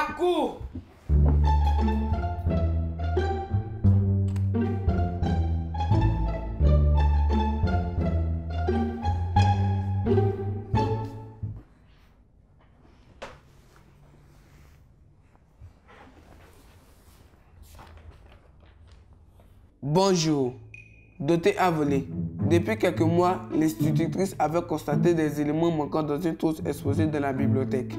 la cour. Bonjour. Doté a volé. Depuis quelques mois, l'institutrice avait constaté des éléments manquants dans une trousse exposée dans la bibliothèque.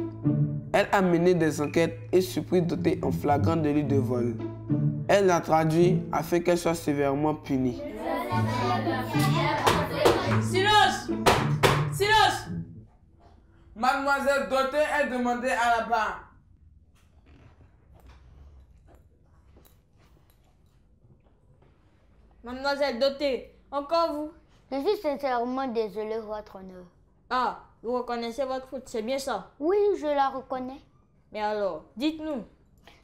Elle a mené des enquêtes et surpris Doté en flagrant délit de vol. Elle l'a traduit afin qu'elle soit sévèrement punie. Silence! Silence! Mademoiselle Doté est demandée à la barre. Mademoiselle Doté, encore vous? Je suis sincèrement désolée, votre honneur. Ah, vous reconnaissez votre faute, c'est bien ça? Oui, je la reconnais. Mais alors, dites-nous.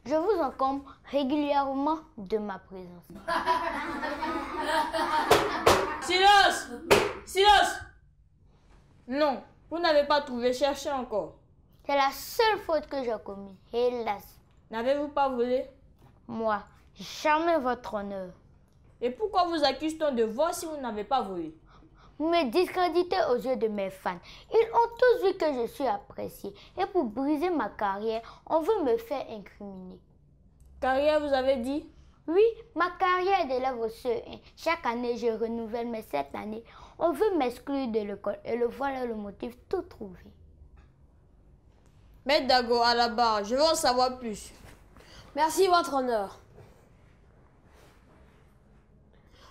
Je vous encombre régulièrement de ma présence. Silence! Silence! Non, vous n'avez pas trouvé, cherchez encore. C'est la seule faute que j'ai commise, hélas. N'avez-vous pas volé? Moi, jamais, votre honneur. Et pourquoi vous accuse-t-on de vol si vous n'avez pas volé? Vous me discréditez aux yeux de mes fans. Ils ont tous vu que je suis appréciée. Et pour briser ma carrière, on veut me faire incriminer. Carrière, vous avez dit? Oui, ma carrière d'élève au CE1. Chaque année, je renouvelle, mais cette année, on veut m'exclure de l'école. Et le voilà le motif tout trouvé. Maître Dago, à la barre, je veux en savoir plus. Merci, votre honneur.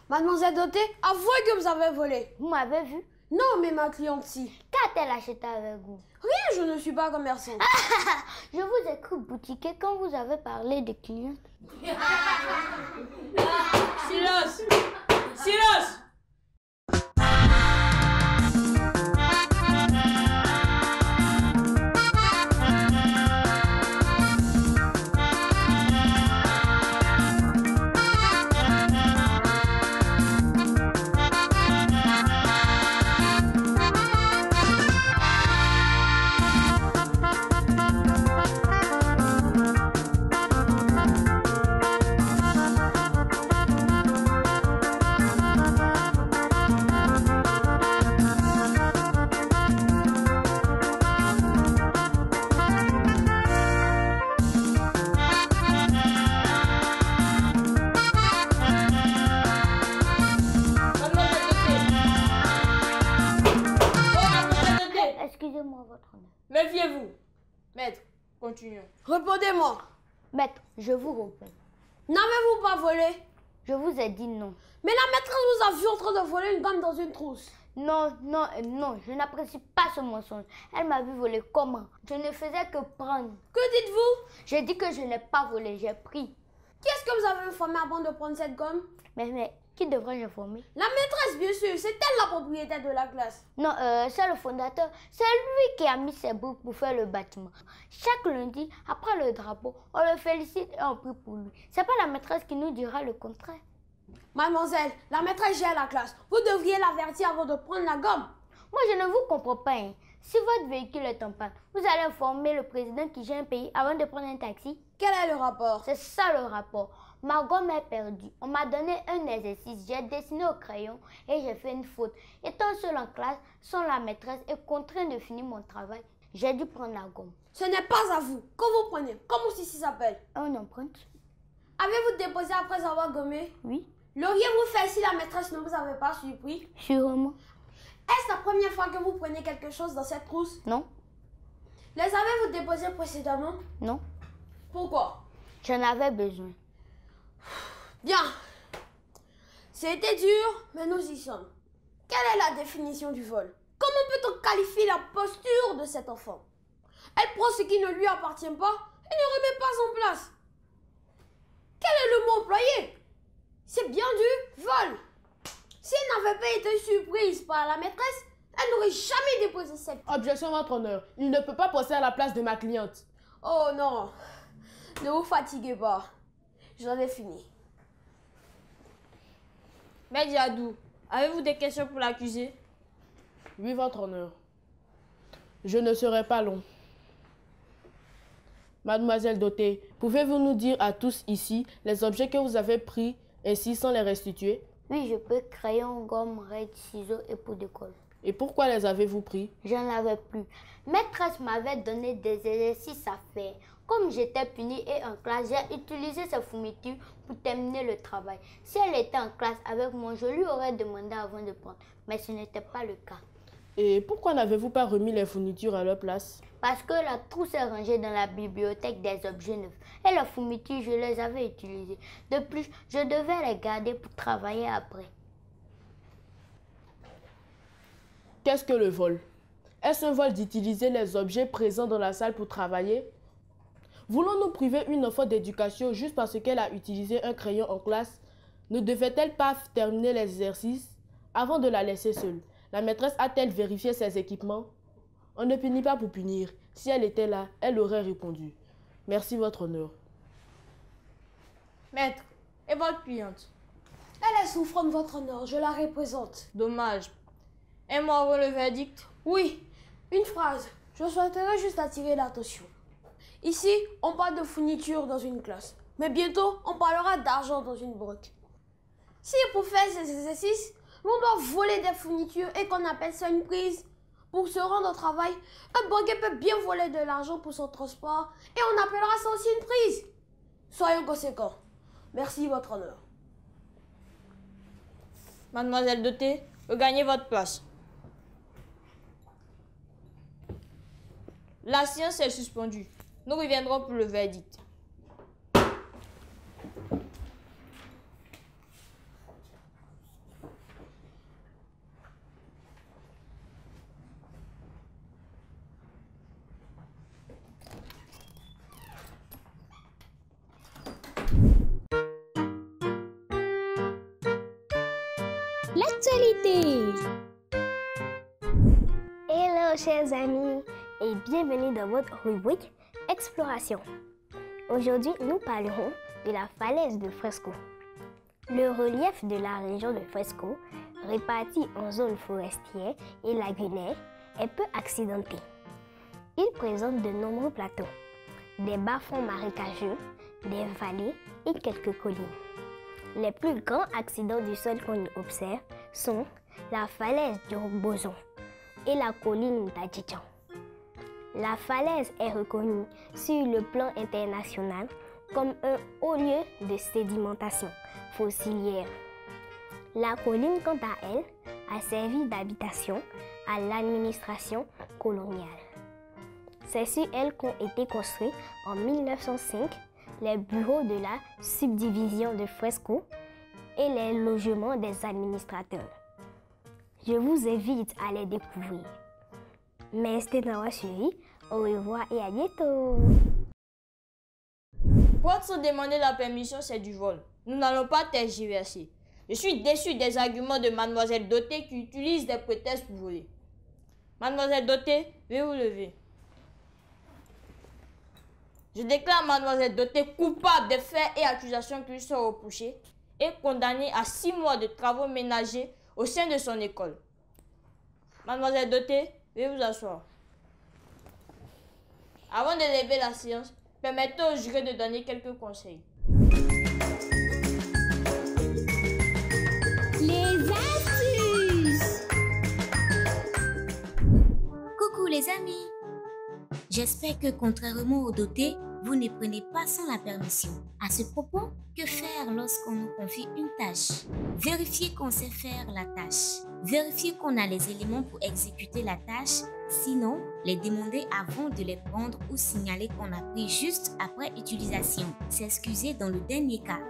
Mademoiselle Doté, avouez que vous avez volé. Vous m'avez vu? Non, mais ma cliente si. Qu'a-t-elle acheté avec vous? Rien, je ne suis pas commerçante. Je vous ai cru boutiquer quand vous avez parlé de clientes. Silence! Silence! Excusez-moi, votre honneur. Méfiez-vous. Maître, continuons. Répondez-moi. Maître, je vous réponds. N'avez-vous pas volé? Je vous ai dit non. Mais la maîtresse vous a vu en train de voler une gomme dans une trousse. Non, non et non, je n'apprécie pas ce mensonge. Elle m'a vu voler comment? Je ne faisais que prendre. Que dites-vous? J'ai dit que je n'ai pas volé, j'ai pris. Qui est-ce que vous avez informé avant de prendre cette gomme? Mais qui devrais-je informer? La maîtresse, bien sûr. C'est elle la propriétaire de la classe. Non, c'est le fondateur. C'est lui qui a mis ses briques pour faire le bâtiment. Chaque lundi, après le drapeau, on le félicite et on prie pour lui. C'est pas la maîtresse qui nous dira le contraire. Mademoiselle, la maîtresse gère la classe. Vous devriez l'avertir avant de prendre la gomme. Moi, je ne vous comprends pas. Hein. Si votre véhicule est en panne, vous allez informer le président qui gère un pays avant de prendre un taxi. Quel est le rapport? C'est ça le rapport. Ma gomme est perdue. On m'a donné un exercice. J'ai dessiné au crayon et j'ai fait une faute. Étant seule en classe, sans la maîtresse et contraint de finir mon travail, j'ai dû prendre la gomme. Ce n'est pas à vous. Quand vous prenez, comment ceci s'appelle? On emprunte? Avez-vous déposé après avoir gommé? Oui. L'auriez-vous fait si la maîtresse ne vous avait pas surpris? Sûrement. Est-ce la première fois que vous prenez quelque chose dans cette trousse? Non. Les avez-vous déposés précédemment? Non. Pourquoi? J'en avais besoin. Bien. C'était dur, mais nous y sommes. Quelle est la définition du vol? Comment peut-on qualifier la posture de cet enfant? Elle prend ce qui ne lui appartient pas et ne remet pas en place. Quel est le mot employé? C'est bien du vol. Si elle n'avait pas été surprise par la maîtresse, elle n'aurait jamais déposé cette... Objection, votre honneur. Il ne peut pas passer à la place de ma cliente. Oh non. Ne vous fatiguez pas. J'en ai fini. Maître Yadou, avez-vous des questions pour l'accusé? Oui, votre honneur. Je ne serai pas long. Mademoiselle Dotée, pouvez-vous nous dire à tous ici les objets que vous avez pris ainsi sans les restituer? Oui, je peux. Crayon, gomme, règle, ciseaux et poudre de colle. Et pourquoi les avez-vous pris? Je n'en avais plus. Maîtresse m'avait donné des exercices à faire. Comme j'étais punie et en classe, j'ai utilisé ces fournitures pour terminer le travail. Si elle était en classe avec moi, je lui aurais demandé avant de prendre. Mais ce n'était pas le cas. Et pourquoi n'avez-vous pas remis les fournitures à leur place? Parce que la trousse est rangée dans la bibliothèque des objets neufs. Et les fournitures, je les avais utilisées. De plus, je devais les garder pour travailler après. Qu'est-ce que le vol? Est-ce un vol d'utiliser les objets présents dans la salle pour travailler? Voulons-nous priver une enfant d'éducation juste parce qu'elle a utilisé un crayon en classe? Ne devait-elle pas terminer les exercices avant de la laisser seule? La maîtresse a-t-elle vérifié ses équipements? On ne punit pas pour punir. Si elle était là, elle aurait répondu. Merci, votre honneur. Maître, et votre cliente? Elle est souffrante, votre honneur, je la représente. Dommage. Un mot avant le verdict? Oui, une phrase. Je souhaiterais juste attirer l'attention. Ici, on parle de fourniture dans une classe. Mais bientôt, on parlera d'argent dans une banque. Si pour faire ces exercices, on doit voler des fournitures et qu'on appelle ça une prise, pour se rendre au travail, un banquier peut bien voler de l'argent pour son transport et on appellera ça aussi une prise. Soyons conséquents. Merci, votre honneur. Mademoiselle Dotée, regagnez votre place. La séance est suspendue. Nous reviendrons pour le verdict. L'actualité. Hello chers amis et bienvenue dans votre rubrique Exploration. Aujourd'hui, nous parlerons de la falaise de Fresco. Le relief de la région de Fresco, réparti en zones forestières et lagunaires, est peu accidenté. Il présente de nombreux plateaux, des bas-fonds marécageux, des vallées et quelques collines. Les plus grands accidents du sol qu'on y observe sont la falaise du Boson et la colline d'Adjidjan. La falaise est reconnue sur le plan international comme un haut lieu de sédimentation fossilière. La colline, quant à elle, a servi d'habitation à l'administration coloniale. C'est sur elle qu'ont été construits en 1905 les bureaux de la subdivision de Fresco et les logements des administrateurs. Je vous invite à les découvrir. Merci d'avoir suivi. Au revoir et à bientôt. Pour se demander la permission, c'est du vol. Nous n'allons pas tergiverser. Je suis déçu des arguments de Mademoiselle Dotée qui utilise des prétextes pour voler. Mademoiselle Dotée, veuillez vous lever. Je déclare Mademoiselle Dotée coupable des faits et accusations qui lui sont reprochés et condamnée à 6 mois de travaux ménagers au sein de son école. Mademoiselle Dotée, veuillez vous asseoir. Avant de lever la séance, permettez au juré de donner quelques conseils. Les astuces. Coucou les amis. J'espère que contrairement aux dotés, vous ne prenez pas sans la permission. À ce propos, que faire lorsqu'on nous confie une tâche? Vérifiez qu'on sait faire la tâche. Vérifiez qu'on a les éléments pour exécuter la tâche. Sinon, les demander avant de les prendre ou signaler qu'on a pris juste après utilisation. S'excuser dans le dernier cas.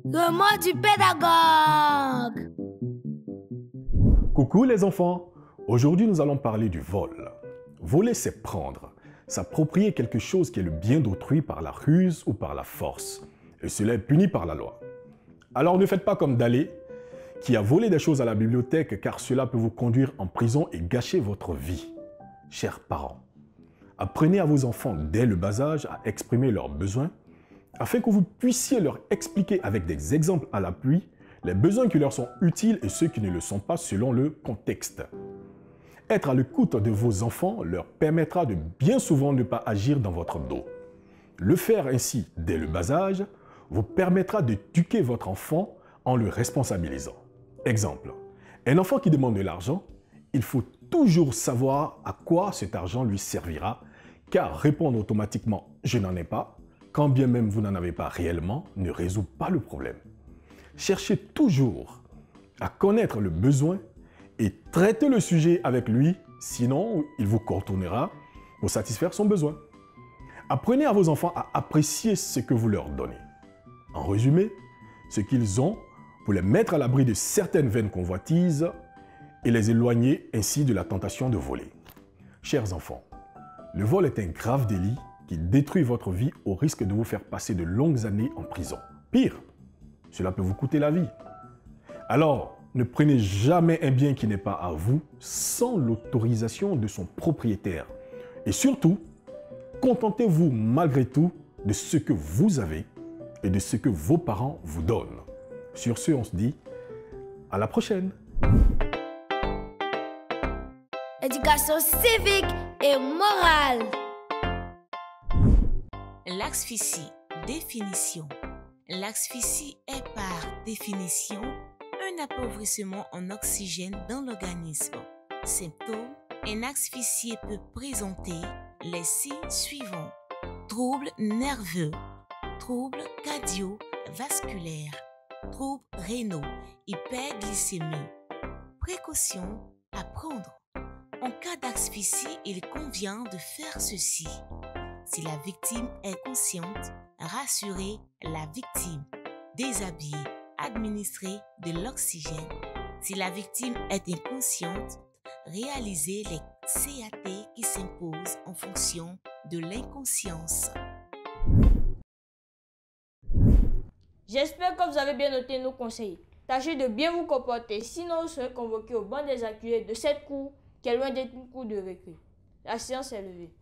Le mot du pédagogue. Coucou les enfants, aujourd'hui nous allons parler du vol. Voler, c'est prendre, s'approprier quelque chose qui est le bien d'autrui par la ruse ou par la force. Et cela est puni par la loi. Alors ne faites pas comme Dalé, qui a volé des choses à la bibliothèque car cela peut vous conduire en prison et gâcher votre vie. Chers parents, apprenez à vos enfants dès le bas âge à exprimer leurs besoins afin que vous puissiez leur expliquer avec des exemples à l'appui les besoins qui leur sont utiles et ceux qui ne le sont pas selon le contexte. Être à l'écoute de vos enfants leur permettra de bien souvent ne pas agir dans votre dos. Le faire ainsi dès le bas âge vous permettra d'éduquer votre enfant en le responsabilisant. Exemple, un enfant qui demande de l'argent, il faut toujours savoir à quoi cet argent lui servira, car répondre automatiquement « je n'en ai pas », quand bien même vous n'en avez pas réellement, ne résout pas le problème. Cherchez toujours à connaître le besoin et traitez le sujet avec lui, sinon il vous contournera pour satisfaire son besoin. Apprenez à vos enfants à apprécier ce que vous leur donnez. En résumé, ce qu'ils ont pour les mettre à l'abri de certaines vaines convoitises et les éloigner ainsi de la tentation de voler. Chers enfants, le vol est un grave délit qui détruit votre vie au risque de vous faire passer de longues années en prison. Pire, cela peut vous coûter la vie. Alors, ne prenez jamais un bien qui n'est pas à vous sans l'autorisation de son propriétaire. Et surtout, contentez-vous malgré tout de ce que vous avez et de ce que vos parents vous donnent. Sur ce, on se dit à la prochaine. Éducation civique et morale. L'asphyxie. Définition. L'asphyxie est par définition un appauvrissement en oxygène dans l'organisme. Symptômes. Un asphyxié peut présenter les signes suivants. Troubles nerveux, troubles cardiovasculaires, troubles rénaux, hyperglycémie. Précautions à prendre. En cas d'asphyxie, il convient de faire ceci. Si la victime est consciente, rassurez la victime. Déshabiller, administrer de l'oxygène. Si la victime est inconsciente, réalisez les CAT qui s'imposent en fonction de l'inconscience. J'espère que vous avez bien noté nos conseils. Tâchez de bien vous comporter, sinon vous serez convoqué au banc des accusés de cette cour qui est loin d'être une cour de récré. La séance est levée.